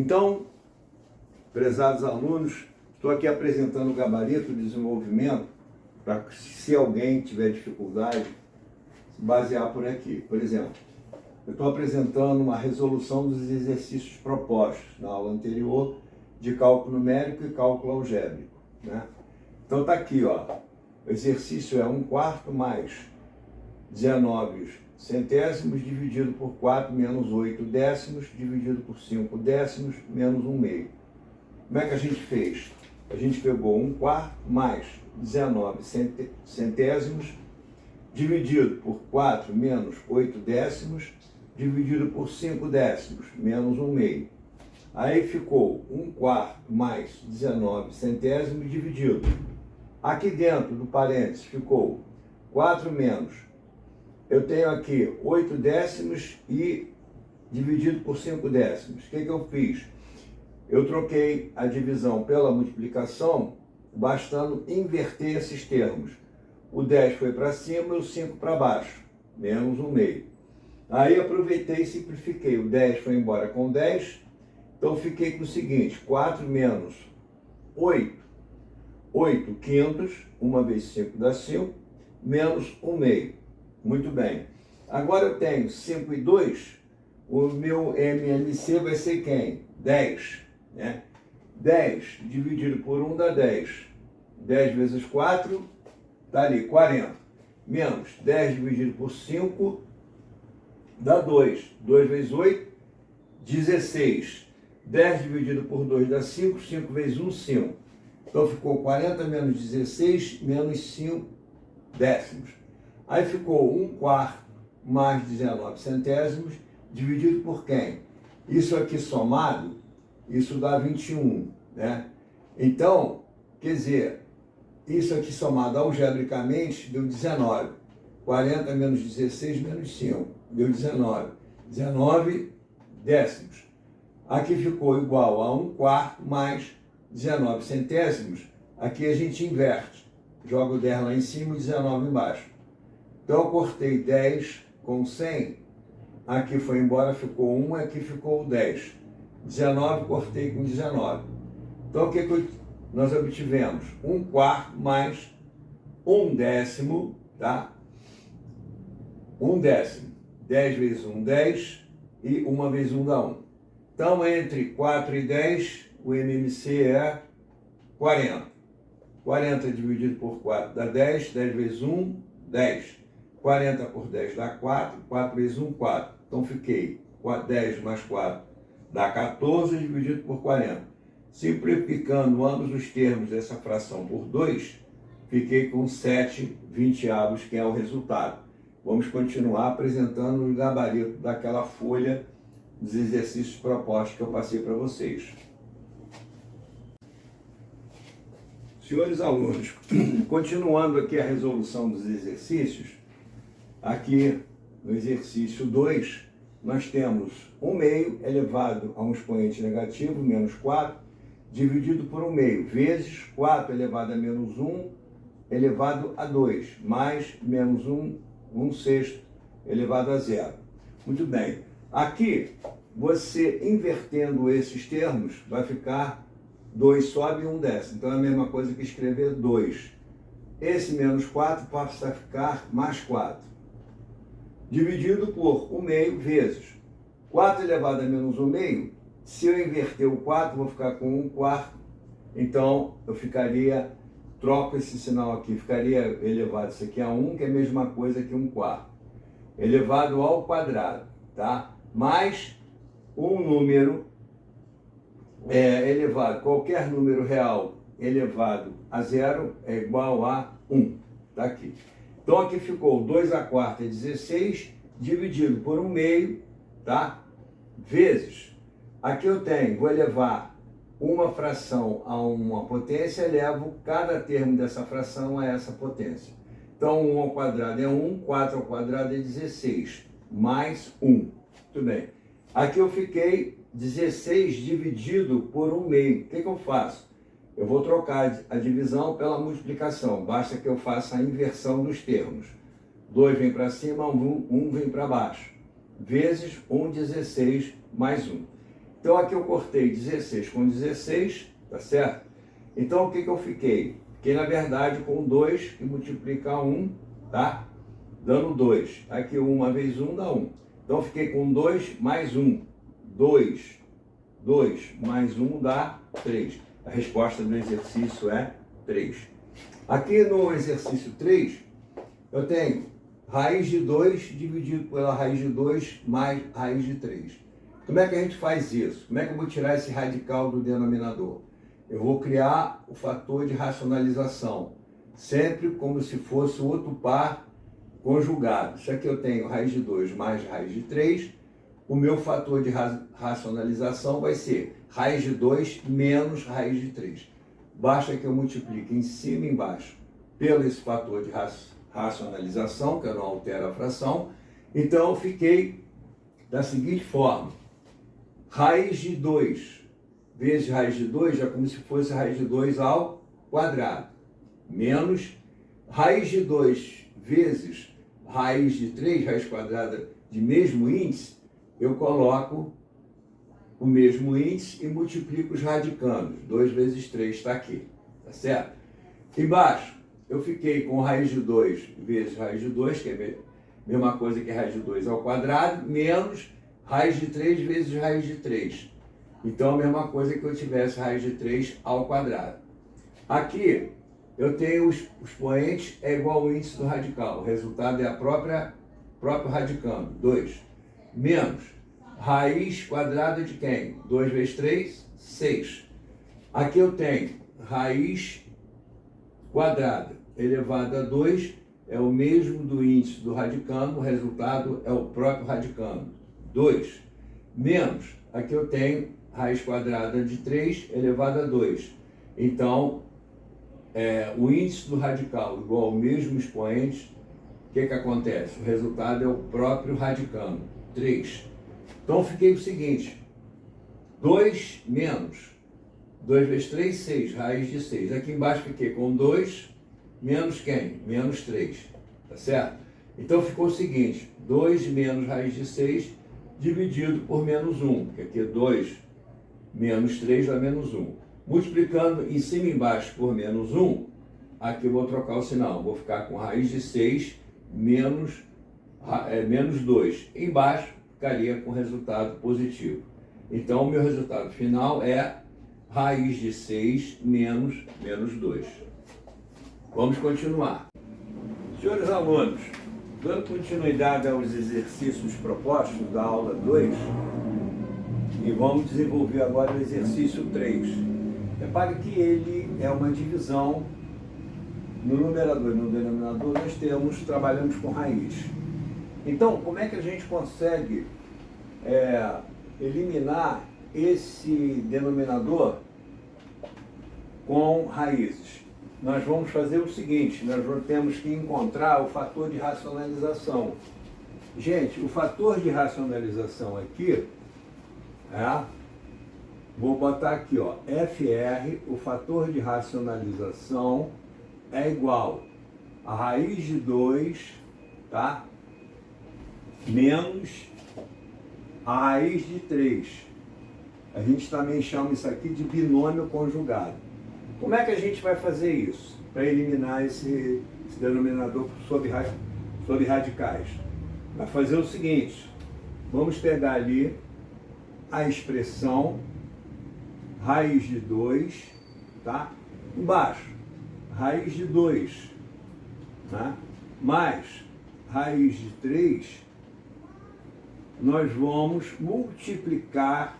Então, prezados alunos, estou aqui apresentando o gabarito de desenvolvimento para que, se alguém tiver dificuldade, se basear por aqui. Por exemplo, eu estou apresentando uma resolução dos exercícios propostos na aula anterior de cálculo numérico e cálculo algébrico, né? Então está aqui, ó, o exercício é 1/4 mais 19 centésimos dividido por 4 menos 8 décimos dividido por 5 décimos menos 1/2. Como é que a gente fez? A gente pegou 1/4 mais 19 centésimos dividido por 4 menos 8 décimos dividido por 5 décimos menos 1/2. Aí ficou 1/4 mais 19 centésimos dividido. Aqui dentro do parênteses ficou 4 menos. Eu tenho aqui 8 décimos e dividido por 5 décimos. O que eu fiz? Eu troquei a divisão pela multiplicação, bastando inverter esses termos. O 10 foi para cima e o 5 para baixo, menos 1/2. Aí aproveitei e simplifiquei. O 10 foi embora com 10, então fiquei com o seguinte: 4 menos 8, 8 quintos, 1 vezes 5 dá 5, menos 1/2. Muito bem. Agora eu tenho 5 e 2, o meu MMC vai ser quem? 10. Né? 10 dividido por 1 dá 10. 10 vezes 4, está ali, 40. Menos 10 dividido por 5, dá 2. 2 vezes 8, 16. 10 dividido por 2 dá 5. 5 vezes 1, 5. Então ficou 40 menos 16 menos 5 décimos. Aí ficou 1/4 mais 19 centésimos dividido por quem? Isso aqui somado, isso dá 21, né? Então, quer dizer, isso aqui somado algebricamente deu 19. 40 menos 16 menos 5, deu 19. 19 décimos. Aqui ficou igual a 1/4 mais 19 centésimos. Aqui a gente inverte. Joga o 10 lá em cima e 19 embaixo. Então eu cortei 10 com 100. Aqui foi embora, ficou 1, aqui ficou 10. 19 cortei com 19. Então o que nós obtivemos? 1/4 mais 1 décimo, tá? 1 décimo. 10 vezes 1, 10. E 1 vezes 1 dá 1. Então entre 4 e 10, o MMC é 40. 40 dividido por 4 dá 10. 10 vezes 1, 10. 40 por 10 dá 4. 4 vezes 1, 4. Então fiquei 10 mais 4 dá 14 dividido por 40. Simplificando ambos os termos dessa fração por 2, fiquei com 7/20, que é o resultado. Vamos continuar apresentando o gabarito daquela folha dos exercícios propostos que eu passei para vocês. Senhores alunos, continuando aqui a resolução dos exercícios, aqui no exercício 2, nós temos 1/2 elevado a um expoente negativo, menos 4, dividido por 1/2, vezes 4 elevado a menos 1, elevado a 2, mais menos 1, 1/6 elevado a 0. Muito bem. Aqui, você invertendo esses termos, vai ficar 2 sobe e 1 desce. Então é a mesma coisa que escrever 2. Esse menos 4 passa a ficar mais 4. Dividido por 1/2 vezes 4 elevado a menos 1/2. Se eu inverter o 4, vou ficar com 1/4. Então eu ficaria, troco esse sinal aqui, ficaria elevado isso aqui a 1, que é a mesma coisa que 1/4. Elevado ao quadrado, tá? Mais um número elevado, qualquer número real elevado a 0 é igual a 1. Tá aqui. Então aqui ficou 2/4 é 16, dividido por 1/2, tá? Vezes, aqui eu tenho, vou elevar uma fração a uma potência, elevo cada termo dessa fração a essa potência. Então 1 ao quadrado é 1, 4 ao quadrado é 16, mais 1. Muito bem. Aqui eu fiquei 16 dividido por 1/2. O que eu faço? Eu vou trocar a divisão pela multiplicação. Basta que eu faça a inversão dos termos. 2 vem para cima, 1 vem para baixo. Vezes 1/16 mais 1. Então aqui eu cortei 16 com 16, tá certo? Então o que eu fiquei? Fiquei, na verdade, com 2 e multiplicar 1, tá? Dando 2. Aqui 1 vezes 1 dá 1. Então eu fiquei com 2 mais 1. 2. 2 mais 1 dá 3. A resposta do exercício é 3. Aqui no exercício 3, eu tenho raiz de 2 dividido pela raiz de 2 mais raiz de 3. Como é que a gente faz isso? Como é que eu vou tirar esse radical do denominador? Eu vou criar o fator de racionalização, sempre como se fosse outro par conjugado. Isso aqui eu tenho raiz de 2 mais raiz de 3. O meu fator de racionalização vai ser raiz de 2 menos raiz de 3. Basta que eu multiplique em cima e embaixo pelo esse fator de racionalização, que eu não altero a fração. Então eu fiquei da seguinte forma: raiz de 2 vezes raiz de 2 é como se fosse raiz de 2 ao quadrado, menos raiz de 2 vezes raiz de 3, raiz quadrada de mesmo índice, eu coloco o mesmo índice e multiplico os radicandos. 2 vezes 3 está aqui, tá certo? Embaixo, eu fiquei com raiz de 2 vezes raiz de 2, que é a mesma coisa que raiz de 2 ao quadrado, menos raiz de 3 vezes raiz de 3. Então, a mesma coisa que eu tivesse raiz de 3 ao quadrado. Aqui, eu tenho os expoentes é igual ao índice do radical. O resultado é a próprio radicando, 2. Menos raiz quadrada de quem? 2 vezes 3, 6. Aqui eu tenho raiz quadrada elevada a 2, é o mesmo do índice do radicando, o resultado é o próprio radicando, 2. Menos, aqui eu tenho raiz quadrada de 3 elevado a 2. Então, o índice do radical igual ao mesmo expoente, o que acontece? O resultado é o próprio radicando, 3. Então, fiquei o seguinte: 2 menos 2 vezes 3, 6, raiz de 6. Aqui embaixo fiquei com 2 menos quem? Menos 3, tá certo? Então, ficou o seguinte: 2 menos raiz de 6 dividido por menos 1, que aqui é 2 menos 3 dá menos 1. Multiplicando em cima e embaixo por menos 1, aqui eu vou trocar o sinal. Vou ficar com raiz de 6 menos 2. Embaixo ficaria com resultado positivo. Então, o meu resultado final é raiz de 6 menos 2. Vamos continuar. Senhores alunos, dando continuidade aos exercícios propostos da aula 2, e vamos desenvolver agora o exercício 3. Repare que ele é uma divisão no numerador e no denominador. Nós trabalhamos com raiz. Então, como é que a gente consegue eliminar esse denominador com raízes? Nós vamos fazer o seguinte: nós temos que encontrar o fator de racionalização. Gente, o fator de racionalização aqui vou botar aqui, ó, FR, o fator de racionalização é igual a raiz de 2, tá? Menos a raiz de 3. A gente também chama isso aqui de binômio conjugado. Como é que a gente vai fazer isso? Para eliminar esse denominador sobre radicais. Vai fazer o seguinte: vamos pegar ali a expressão raiz de 2, tá? Embaixo, raiz de 2, tá? Mais raiz de 3, nós vamos multiplicar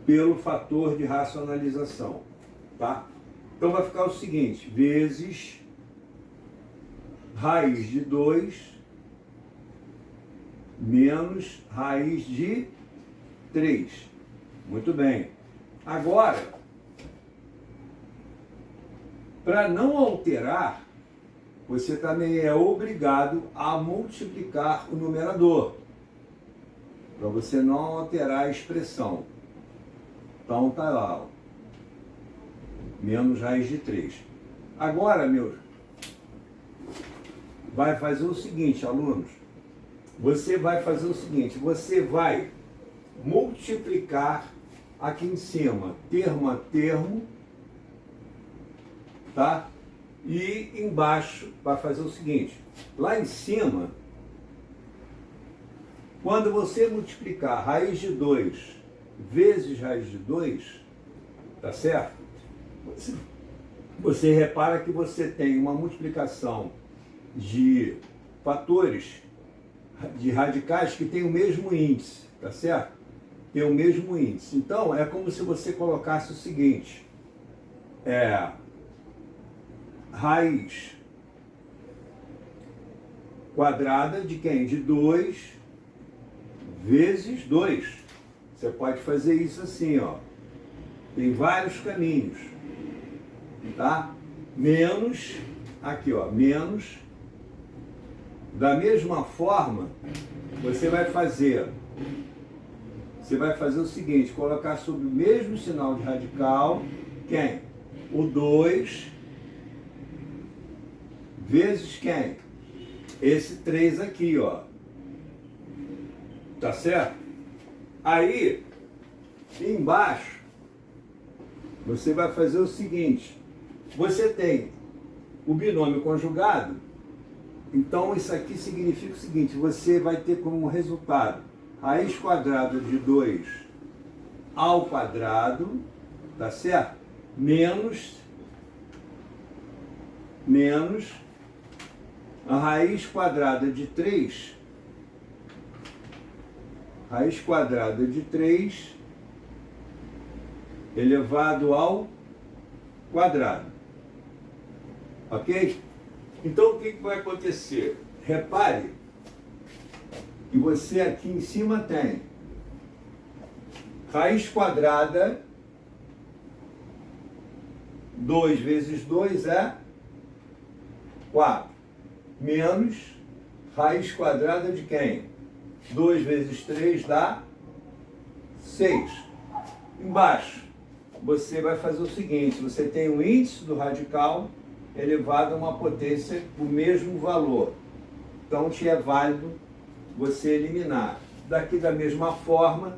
pelo fator de racionalização, tá? Então vai ficar o seguinte: vezes raiz de 2 menos raiz de 3. Muito bem. Agora, para não alterar, você também é obrigado a multiplicar o numerador, para você não alterar a expressão. Então tá lá, ó, menos raiz de 3. Agora, meus, vai fazer o seguinte, alunos. Você vai fazer o seguinte: você vai multiplicar aqui em cima, termo a termo, tá? E embaixo vai fazer o seguinte, lá em cima, quando você multiplicar raiz de 2 vezes raiz de 2, tá certo? Você repara que você tem uma multiplicação de fatores, de radicais que tem o mesmo índice, tá certo? Tem o mesmo índice. Então, é como se você colocasse o seguinte, raiz quadrada de quem? De 2 vezes 2. Você pode fazer isso assim, ó. Tem vários caminhos, tá? Menos, aqui, ó, menos. Da mesma forma, você vai fazer o seguinte, colocar sob o mesmo sinal de radical, quem? O 2 vezes quem? Esse 3 aqui, ó. Tá certo? Aí, embaixo, você vai fazer o seguinte, você tem o binômio conjugado, então isso aqui significa o seguinte, você vai ter como resultado raiz quadrada de 2 ao quadrado, tá certo? Menos a raiz quadrada de 3, elevado ao quadrado. Ok? Então o que vai acontecer? Repare que você aqui em cima tem raiz quadrada, 2 vezes 2 é 4, menos raiz quadrada de quem? 2 vezes 3 dá 6. Embaixo, você vai fazer o seguinte, você tem o índice do radical elevado a uma potência do mesmo valor. Então, te é válido você eliminar. Daqui da mesma forma,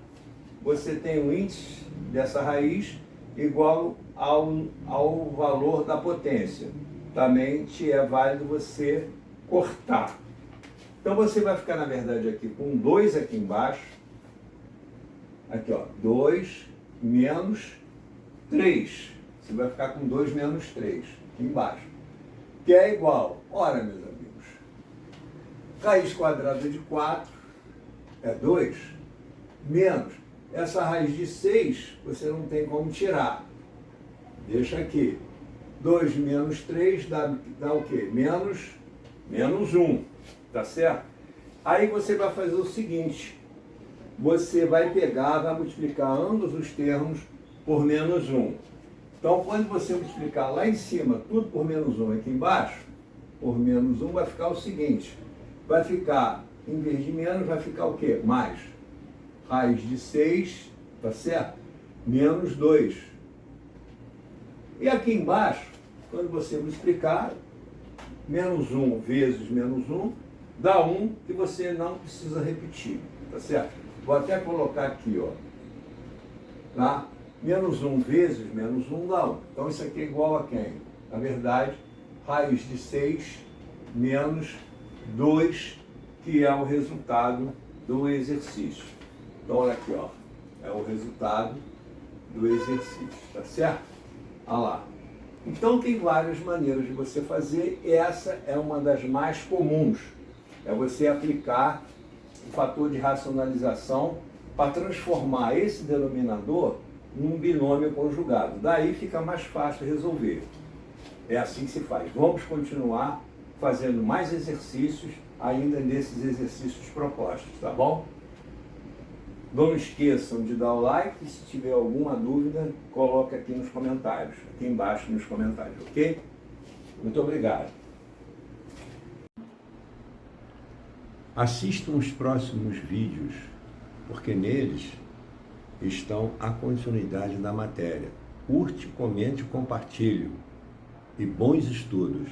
você tem o índice dessa raiz igual ao valor da potência. Também te é válido você cortar. Então, você vai ficar, na verdade, aqui com 2 aqui embaixo. Aqui, ó, 2 menos 3. Você vai ficar com 2 menos 3 aqui embaixo. Que é igual, ora, meus amigos, raiz quadrada de 4 é 2, menos essa raiz de 6, você não tem como tirar. Deixa aqui. 2 menos 3 dá o quê? Menos 1, tá certo? Aí você vai fazer o seguinte, você vai pegar, vai multiplicar ambos os termos por menos 1. Então, quando você multiplicar lá em cima, tudo por menos 1 aqui embaixo, por menos 1 vai ficar o seguinte, vai ficar, em vez de menos, vai ficar o quê? Mais. Raiz de 6, tá certo? Menos 2. E aqui embaixo, quando você multiplicar, menos 1 vezes menos 1, dá 1 que você não precisa repetir, tá certo? Vou até colocar aqui, ó, tá? Menos 1 vezes menos 1 dá 1. Então, isso aqui é igual a quem? Na verdade, raiz de 6 menos 2, que é o resultado do exercício. Então, olha aqui, ó, é o resultado do exercício, tá certo? Olha lá. Então, tem várias maneiras de você fazer, essa é uma das mais comuns. É você aplicar o fator de racionalização para transformar esse denominador num binômio conjugado. Daí fica mais fácil resolver. É assim que se faz. Vamos continuar fazendo mais exercícios ainda nesses exercícios propostos, tá bom? Não esqueçam de dar o like e se tiver alguma dúvida, coloca aqui nos comentários, aqui embaixo nos comentários, ok? Muito obrigado. Assistam os próximos vídeos, porque neles estão a continuidade da matéria. Curte, comente e compartilhe. E bons estudos!